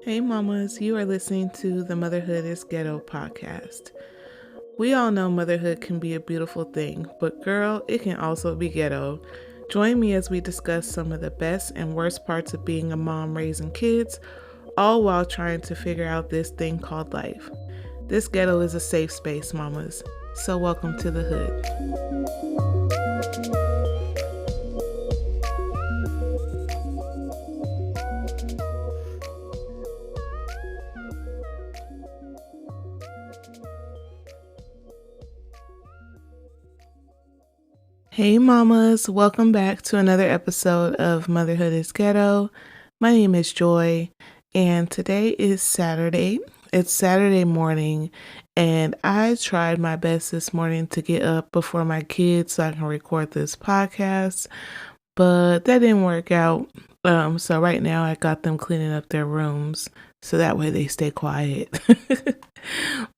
Hey mamas, you are listening to the Motherhood is Ghetto podcast. We all know motherhood can be a beautiful thing, but girl, it can also be ghetto. Join me as we discuss some of the best and worst parts of being a mom raising kids, all while trying to figure out this thing called life. This ghetto is a safe space, mamas. So welcome to the hood. Hey mamas, welcome back to another episode of Motherhood is Ghetto. My name is Joy, and today is Saturday. It's Saturday morning, and I tried my best this morning to get up before my kids so I can record this podcast, but that didn't work out. So right now I got them cleaning up their rooms so that way they stay quiet.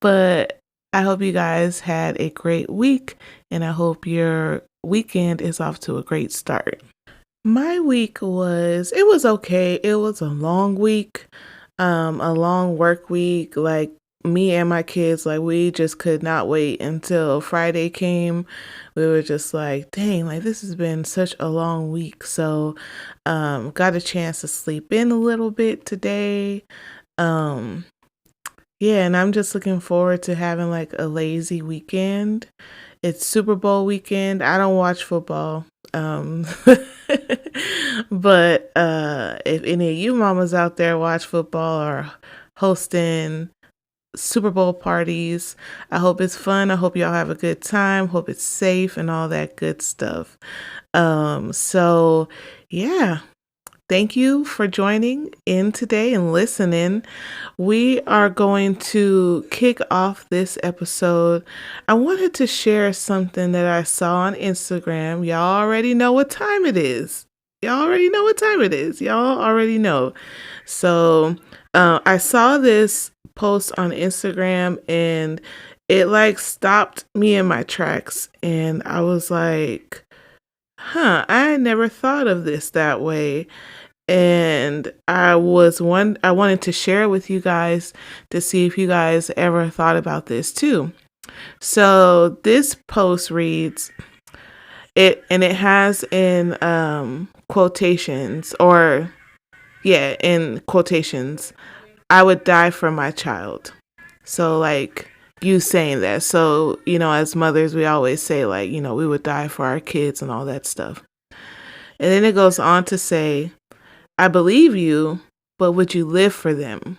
But I hope you guys had a great week, and I hope your weekend is off to a great start. My week it was okay. It was a long week, a long work week. Like me and my kids, like we just could not wait until Friday came. We were just like, dang, like this has been such a long week. So, got a chance to sleep in a little bit today. Yeah, and I'm just looking forward to having like a lazy weekend. It's Super Bowl weekend. I don't watch football. But if any of you mamas out there watch football or hosting Super Bowl parties, I hope it's fun. I hope y'all have a good time. Hope it's safe and all that good stuff. So yeah. Thank you for joining in today and listening. We are going to kick off this episode. I wanted to share something that I saw on Instagram. Y'all already know what time it is. Y'all already know. So I saw this post on Instagram and it like stopped me in my tracks. And I was like, I never thought of this that way. And I wanted to share it with you guys to see if you guys ever thought about this too. So this post reads it has in quotations in quotations, I would die for my child. So like you saying that. So, as mothers, we always say like, we would die for our kids and all that stuff. And then it goes on to say, I believe you, but would you live for them?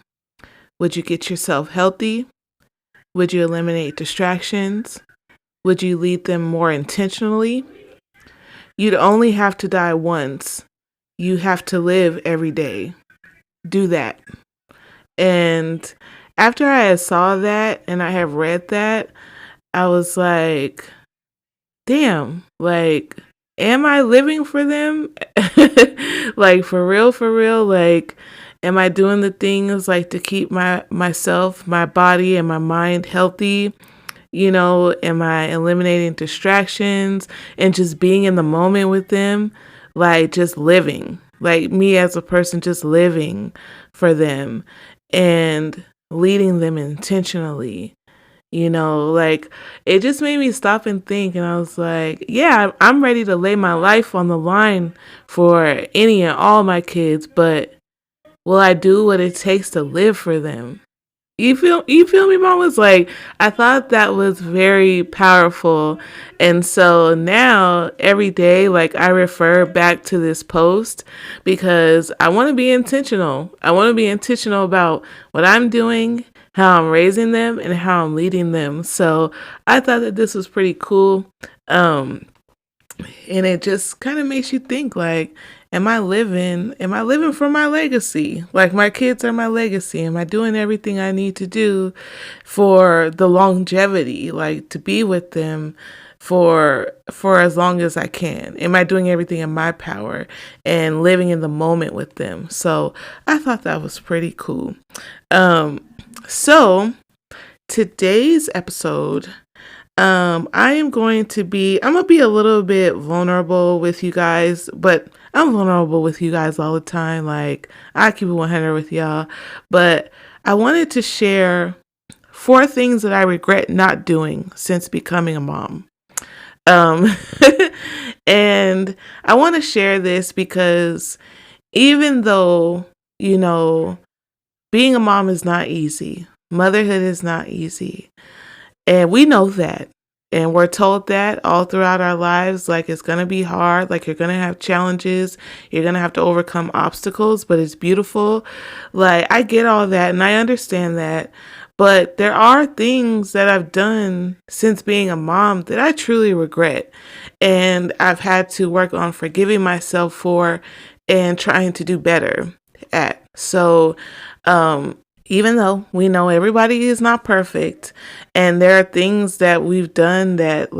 Would you get yourself healthy? Would you eliminate distractions? Would you lead them more intentionally? You'd only have to die once. You have to live every day. Do that. And after I saw that and I have read that, I was like, damn, like, am I living for them? Like, for real? Like, am I doing the things like to keep myself, my body, and my mind healthy? Am I eliminating distractions and just being in the moment with them? Like, just living. Like, me as a person, just living for them and leading them intentionally. Like it just made me stop and think, and I was like, yeah, I'm ready to lay my life on the line for any and all my kids, but will I do what it takes to live for them? You feel me, Mom? Was like, I thought that was very powerful. And so now every day, like I refer back to this post because I want to be intentional. I want to be intentional about what I'm doing, how I'm raising them, and how I'm leading them. So I thought that this was pretty cool. And it just kind of makes you think like, am I living for my legacy? Like my kids are my legacy. Am I doing everything I need to do for the longevity, like to be with them for as long as I can? Am I doing everything in my power and living in the moment with them? So I thought that was pretty cool. So today's episode, I'm gonna be a little bit vulnerable with you guys, but I'm vulnerable with you guys all the time. Like, I keep it 100 with y'all. But I wanted to share 4 things that I regret not doing since becoming a mom. Um, and I want to share this because even though, you know, being a mom is not easy, motherhood is not easy. And we know that. And we're told that all throughout our lives, like it's going to be hard, like you're going to have challenges, you're going to have to overcome obstacles, but it's beautiful. Like I get all that and I understand that. But there are things that I've done since being a mom that I truly regret. And I've had to work on forgiving myself for and trying to do better at. So, even though we know everybody is not perfect and there are things that we've done that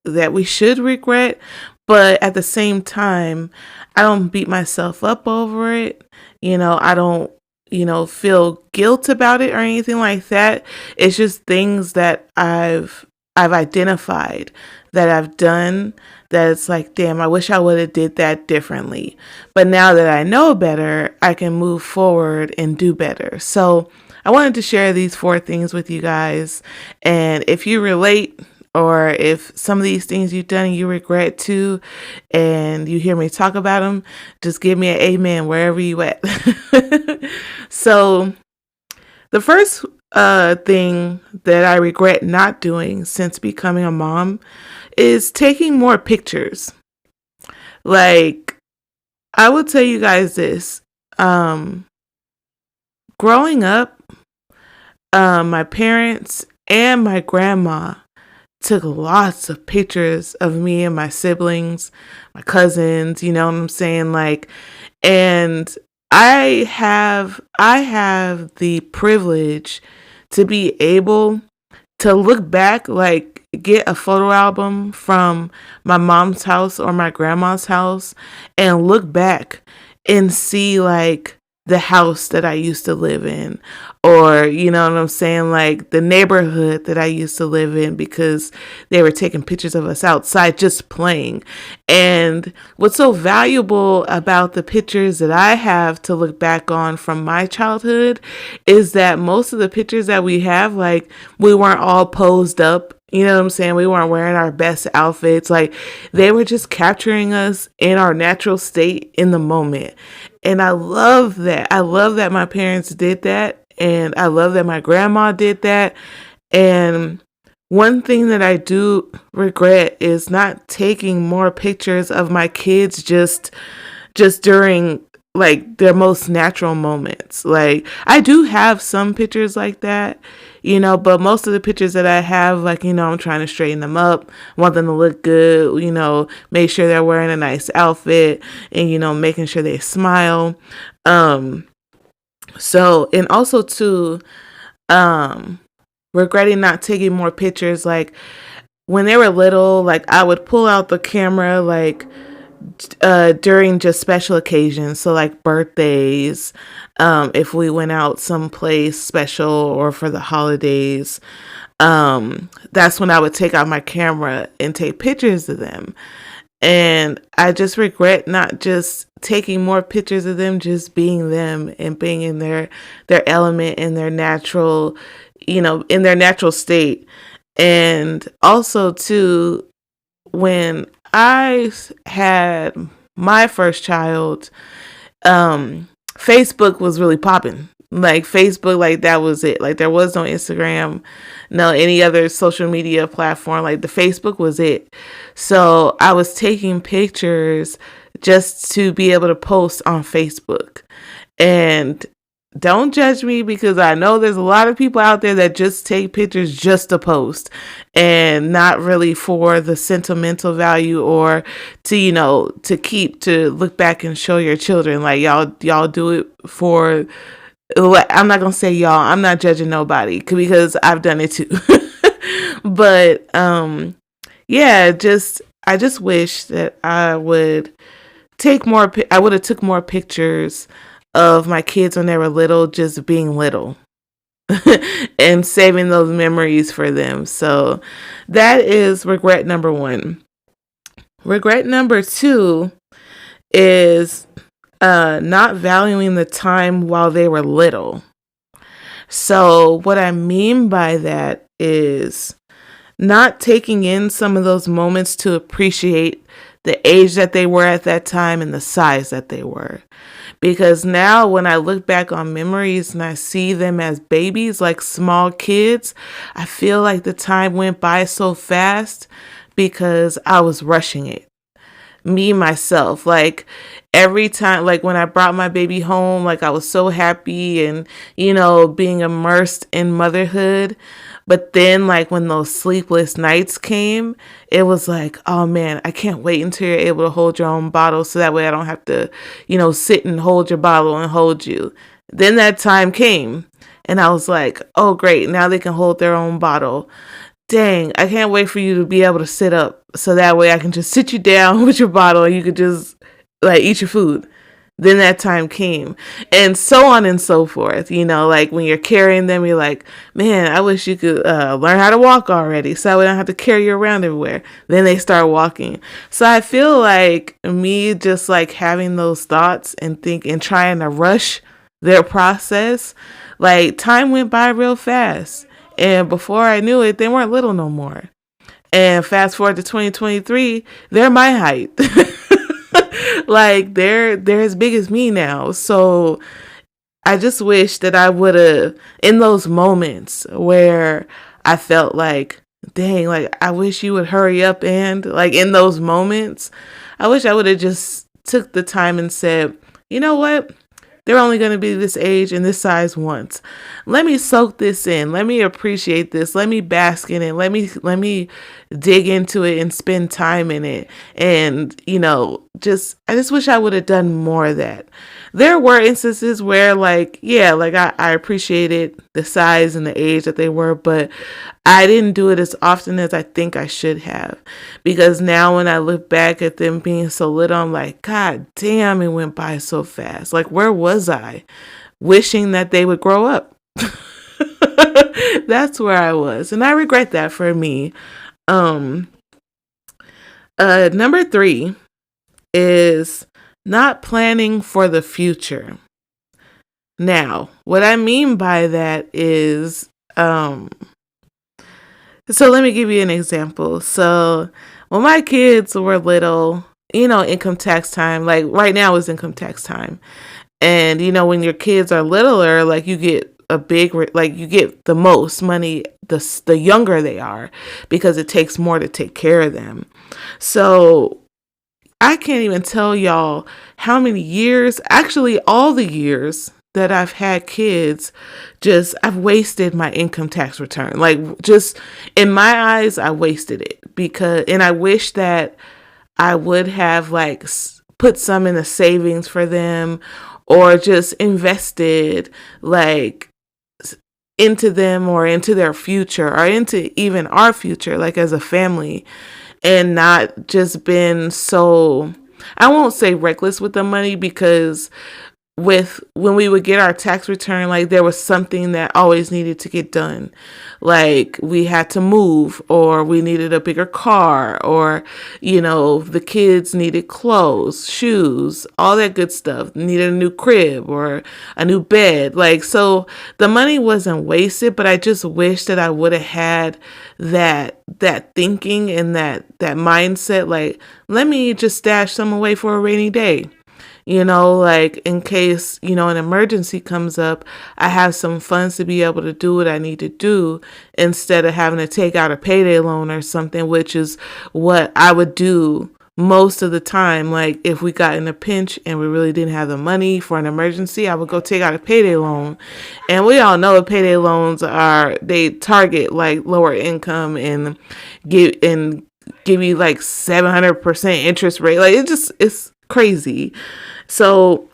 that we should regret, but at the same time, I don't beat myself up over it. I don't, feel guilt about it or anything like that. It's just things that I've identified that I've done that it's like, damn, I wish I would have did that differently. But now that I know better, I can move forward and do better. So I wanted to share these 4 things with you guys. And if you relate, or if some of these things you've done you regret too, and you hear me talk about them, just give me an amen wherever you at. So the first thing that I regret not doing since becoming a mom is taking more pictures. Like, I will tell you guys this. Growing up, my parents and my grandma took lots of pictures of me and my siblings, my cousins, you know what I'm saying? And I have the privilege to be able to look back, like get a photo album from my mom's house or my grandma's house and look back and see like the house that I used to live in, or you know what I'm saying, like the neighborhood that I used to live in, because they were taking pictures of us outside just playing. And what's so valuable about the pictures that I have to look back on from my childhood is that most of the pictures that we have, like we weren't all posed up. You know what I'm saying? We weren't wearing our best outfits. Like they were just capturing us in our natural state in the moment. And I love that. I love that my parents did that. And I love that my grandma did that. And one thing that I do regret is not taking more pictures of my kids just during like their most natural moments. Like I do have some pictures like that, but most of the pictures that I have, like, I'm trying to straighten them up, want them to look good, make sure they're wearing a nice outfit and, making sure they smile. So, and also too, regretting not taking more pictures. Like when they were little, like I would pull out the camera, like, during just special occasions, so like birthdays, if we went out someplace special or for the holidays, that's when I would take out my camera and take pictures of them. And I just regret not just taking more pictures of them, just being them and being in their element, in their natural, in their natural state. And also too, when I had my first child, Facebook was really popping. Like Facebook, like that was it. Like there was no Instagram, no any other social media platform. Like the Facebook was it. So I was taking pictures just to be able to post on Facebook. And don't judge me, because I know there's a lot of people out there that just take pictures just to post and not really for the sentimental value or to, to look back and show your children. Like y'all do it for, I'm not going to say y'all, I'm not judging nobody because I've done it too. But, yeah, I just wish that I would I would have took more pictures of my kids when they were little, just being little and saving those memories for them. So that is regret number 1. Regret number 2 is not valuing the time while they were little. So, what I mean by that is not taking in some of those moments to appreciate the age that they were at that time and the size that they were. Because now, when I look back on memories and I see them as babies, like small kids, I feel like the time went by so fast because I was rushing it. Me myself, like every time, like when I brought my baby home, like I was so happy and being immersed in motherhood. But then, like when those sleepless nights came, it was like, oh man, I can't wait until you're able to hold your own bottle, so that way I don't have to sit and hold your bottle and hold you. Then that time came and I was like, oh great, now they can hold their own bottle. Dang, I can't wait for you to be able to sit up, so that way I can just sit you down with your bottle and you could just like eat your food. Then that time came, and so on and so forth. Like when you're carrying them, you're like, man, I wish you could learn how to walk already, so I don't have to carry you around everywhere. Then they start walking. So I feel like me just like having those thoughts and trying to rush their process, like time went by real fast. And before I knew it, they weren't little no more. And fast forward to 2023, they're my height. Like they're as big as me now. So I just wish that I would have, in those moments where I felt like, dang, like I wish you would hurry up, and like in those moments, I wish I would have just took the time and said, you know what? They're only going to be this age and this size once. Let me soak this in. Let me appreciate this. Let me bask in it. Let me dig into it and spend time in it. And, I just wish I would have done more of that. There were instances where I appreciated the size and the age that they were, but I didn't do it as often as I think I should have. Because now when I look back at them being so little, I'm like, God damn, it went by so fast. Like, where was I? Wishing that they would grow up. That's where I was. And I regret that for me. Number 3 is not planning for the future. Now, what I mean by that is, so let me give you an example. So when my kids were little, income tax time, like right now is income tax time. And, when your kids are littler, like you get you get the most money the younger they are, because it takes more to take care of them. So I can't even tell y'all how many years, actually all the years that I've had kids, I've wasted my income tax return. Like, just in my eyes, I wasted it, and I wish that I would have put some in the savings for them, or just invested into them, or into their future, or into even our future, like as a family, and not just been so, I won't say reckless with the money, because when we would get our tax return, like there was something that always needed to get done. Like we had to move, or we needed a bigger car, or, the kids needed clothes, shoes, all that good stuff, needed a new crib or a new bed. Like, so the money wasn't wasted, but I just wish that I would have had that thinking and that mindset. Like, let me just stash some away for a rainy day. Like in case, an emergency comes up, I have some funds to be able to do what I need to do, instead of having to take out a payday loan or something, which is what I would do most of the time. Like if we got in a pinch and we really didn't have the money for an emergency, I would go take out a payday loan. And we all know payday loans they target like lower income and give you like 700% interest rate. Like it's crazy. So,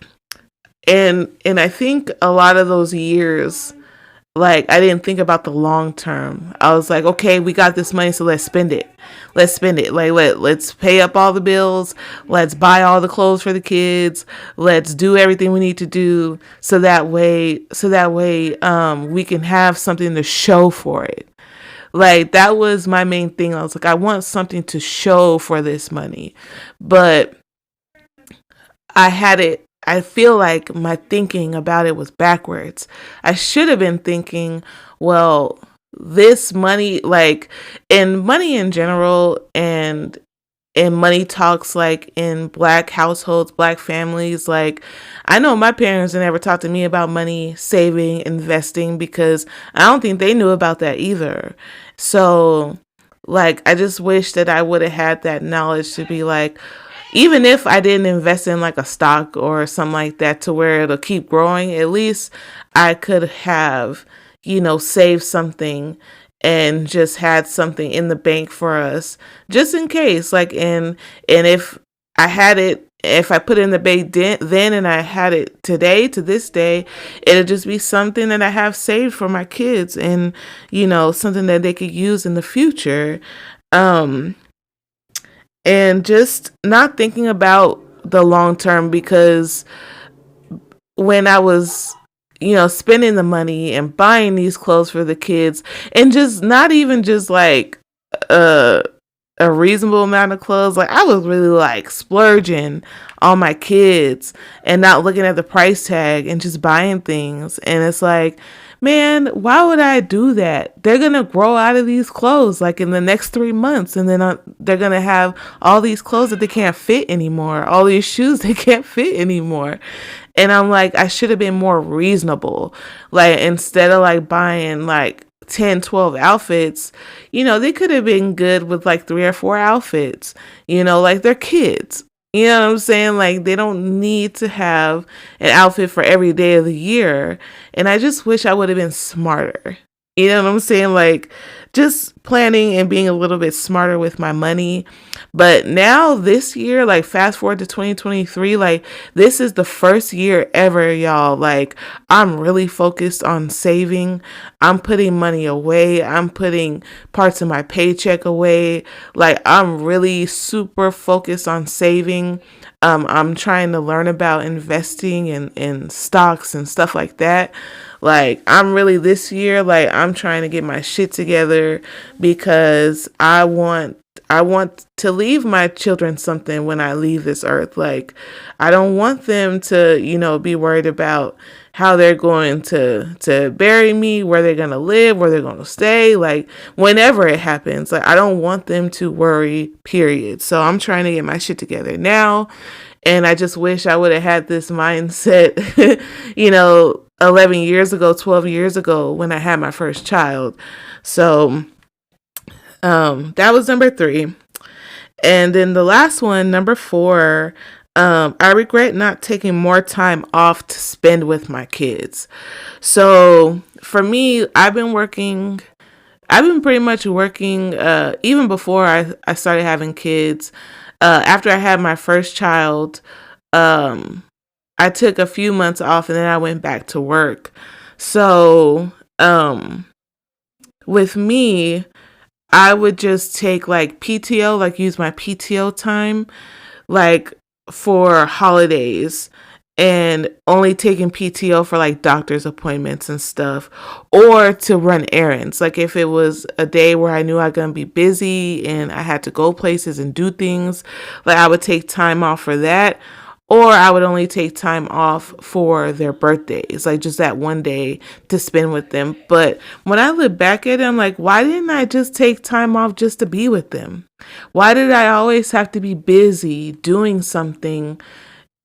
and I think a lot of those years, like I didn't think about the long term. I was like, okay, we got this money, so let's spend it. Like let's pay up all the bills. Let's buy all the clothes for the kids. Let's do everything we need to do, so that way, we can have something to show for it. Like that was my main thing. I was like, I want something to show for this money. But I feel like my thinking about it was backwards. I should have been thinking, well, this money, like, and money in general, and money talks, like in black households, black families, like, I know my parents never talked to me about money, saving, investing, because I don't think they knew about that either. So, like, I just wish that I would have had that knowledge to be like, even if I didn't invest in like a stock or something like that to where it'll keep growing, at least I could have, saved something and just had something in the bank for us just in case. Like, and if I had it, if I put it in the bank then and I had it today to this day, it'll just be something that I have saved for my kids, and something that they could use in the future. Um, and just not thinking about the long term, because when I was spending the money and buying these clothes for the kids, and just not even just like uh a reasonable amount of clothes. Like, I was really like splurging on my kids and not looking at the price tag and just buying things. And it's like, man, why would I do that? They're going to grow out of these clothes like in the next 3 months. And then they're going to have all these clothes that they can't fit anymore, all these shoes they can't fit anymore. And I'm like, I should have been more reasonable. Like, instead of like buying like 10, 12 outfits, they could have been good with like 3 or 4 outfits, like they're kids. You know what I'm saying? Like, they don't need to have an outfit for every day of the year. And I just wish I would have been smarter. You know what I'm saying? Like, just planning and being a little bit smarter with my money. But now this year, like, fast forward to 2023, like, this is the first year ever, y'all. Like, I'm really focused on saving. I'm putting money away. I'm putting parts of my paycheck away. Like, I'm really super focused on saving. I'm trying to learn about investing in stocks and stuff like that. Like, I'm really this year, like, I'm trying to get my shit together, because I want to leave my children something when I leave this earth. Like, I don't want them to, be worried about how they're going to bury me, where they're going to live, where they're going to stay, like, whenever it happens. Like, I don't want them to worry, period. So I'm trying to get my shit together now. And I just wish I would have had this mindset, 11 years ago, 12 years ago, when I had my first child. So that was number 3. And then the last one, number 4, I regret not taking more time off to spend with my kids. So for me, I've been pretty much working, even before I started having kids. After I had my first child, I took a few months off and then I went back to work. So, with me, I would just take like PTO, like use my PTO time, like for holidays, and only taking PTO for like doctor's appointments and stuff, or to run errands. Like, if it was a day where I knew I was going to be busy and I had to go places and do things, like, I would take time off for that. Or I would only take time off for their birthdays, like just that one day to spend with them. But when I look back at it, I'm like, why didn't I just take time off just to be with them? Why did I always have to be busy doing something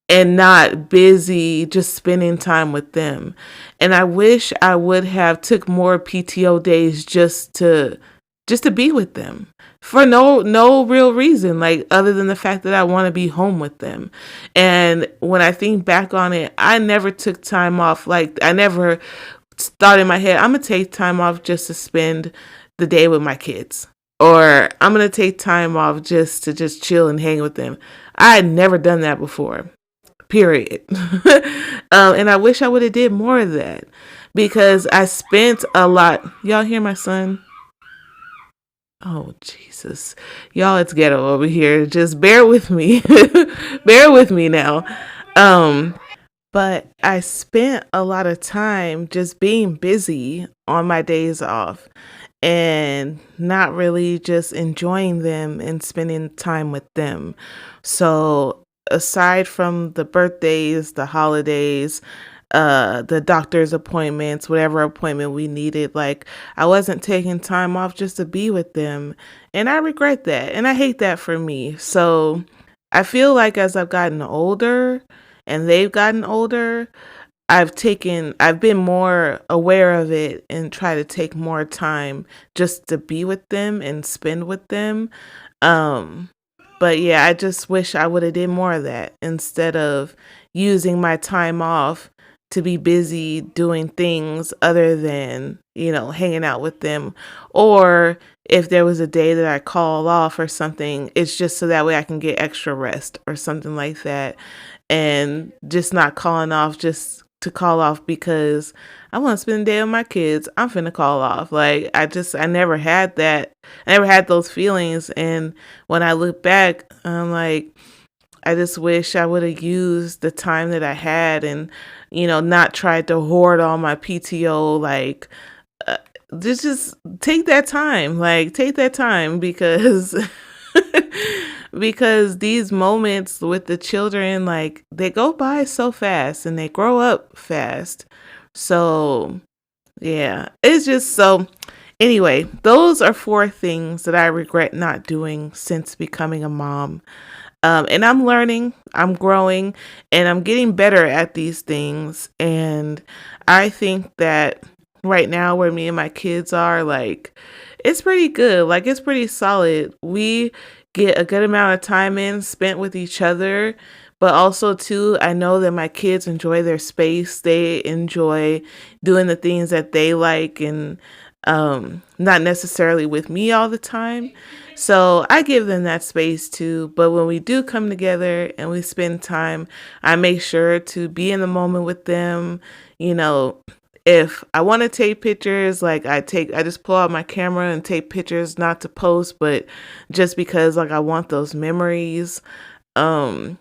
and not busy just spending time with them? And I wish I would have took more PTO days just to be with them, for no real reason, like, other than the fact that I want to be home with them. And when I think back on it, I never took time off. Like, I never thought in my head, I'm gonna take time off just to spend the day with my kids, or I'm gonna take time off just to just chill and hang with them. I had never done that before, period. And I wish I would have did more of that, because I spent a lot. Y'all hear my son? Oh, Jesus. Y'all, it's ghetto over here. Just bear with me. Bear with me now. But I spent a lot of time just being busy on my days off and not really just enjoying them and spending time with them. So aside from the birthdays, the holidays, the doctor's appointments, whatever appointment we needed, like I wasn't taking time off just to be with them. And I regret that. And I hate that for me. So I feel like as I've gotten older and they've gotten older, I've been more aware of it and try to take more time just to be with them and spend with them. Um, but yeah, I just wish I would have did more of that instead of using my time off to be busy doing things other than, hanging out with them. Or if there was a day that I call off or something, it's just so that way I can get extra rest or something like that. And just not calling off just to call off because I want to spend the day with my kids. I'm finna call off. Like I never had that. I never had those feelings. And when I look back, I'm like, I just wish I would have used the time that I had and, not tried to hoard all my PTO. Like, uh, just take that time. Like, take that time because because these moments with the children, like they go by so fast and they grow up fast. So yeah, it's just so. Anyway, those are 4 things that I regret not doing since becoming a mom. And I'm learning, I'm growing, and I'm getting better at these things. And I think that right now, where me and my kids are, like, it's pretty good. Like, it's pretty solid. We get a good amount of time in spent with each other. But also, too, I know that my kids enjoy their space. They enjoy doing the things that they like and not necessarily with me all the time. So I give them that space too. But when we do come together and we spend time, I make sure to be in the moment with them. You know, if I want to take pictures, like I just pull out my camera and take pictures, not to post, but just because like I want those memories. Um,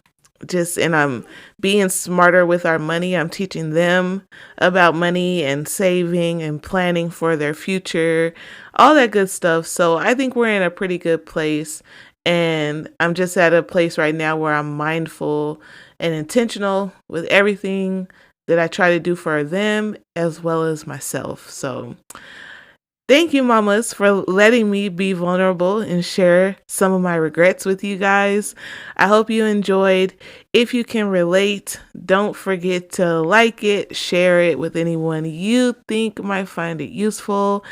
and I'm being smarter with our money. I'm teaching them about money and saving and planning for their future, all that good stuff. So I think we're in a pretty good place. And I'm just at a place right now where I'm mindful and intentional with everything that I try to do for them as well as myself. So thank you, mamas, for letting me be vulnerable and share some of my regrets with you guys. I hope you enjoyed. If you can relate, don't forget to like it, share it with anyone you think might find it useful.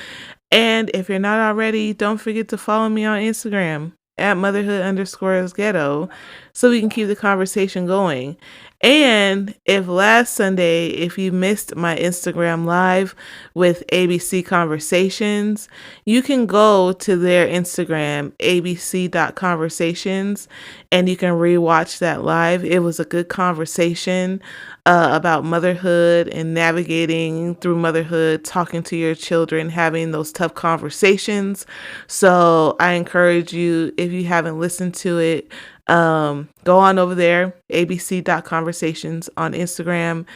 And if you're not already, don't forget to follow me on Instagram at motherhood_ghetto so we can keep the conversation going. And if last Sunday, if you missed my Instagram live with ABC Conversations, you can go to their Instagram, abc.conversations, and you can rewatch that live. It was a good conversation about motherhood and navigating through motherhood, talking to your children, having those tough conversations. So I encourage you, if you haven't listened to it, go on over there, abc.conversations on Instagram,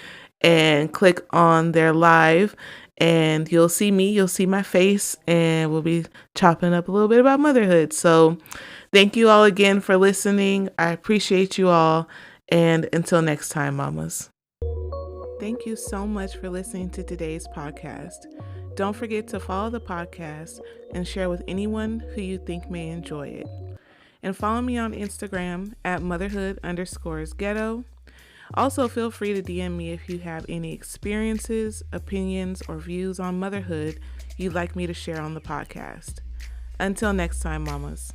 and click on their live, and you'll see me, you'll see my face, and we'll be chopping up a little bit about motherhood. So thank you all again for listening. I appreciate you all. And until next time, mamas. Thank you so much for listening to today's podcast. Don't forget to follow the podcast and share with anyone who you think may enjoy it. And follow me on Instagram at motherhood_ghetto. Also, feel free to DM me if you have any experiences, opinions, or views on motherhood you'd like me to share on the podcast. Until next time, mamas.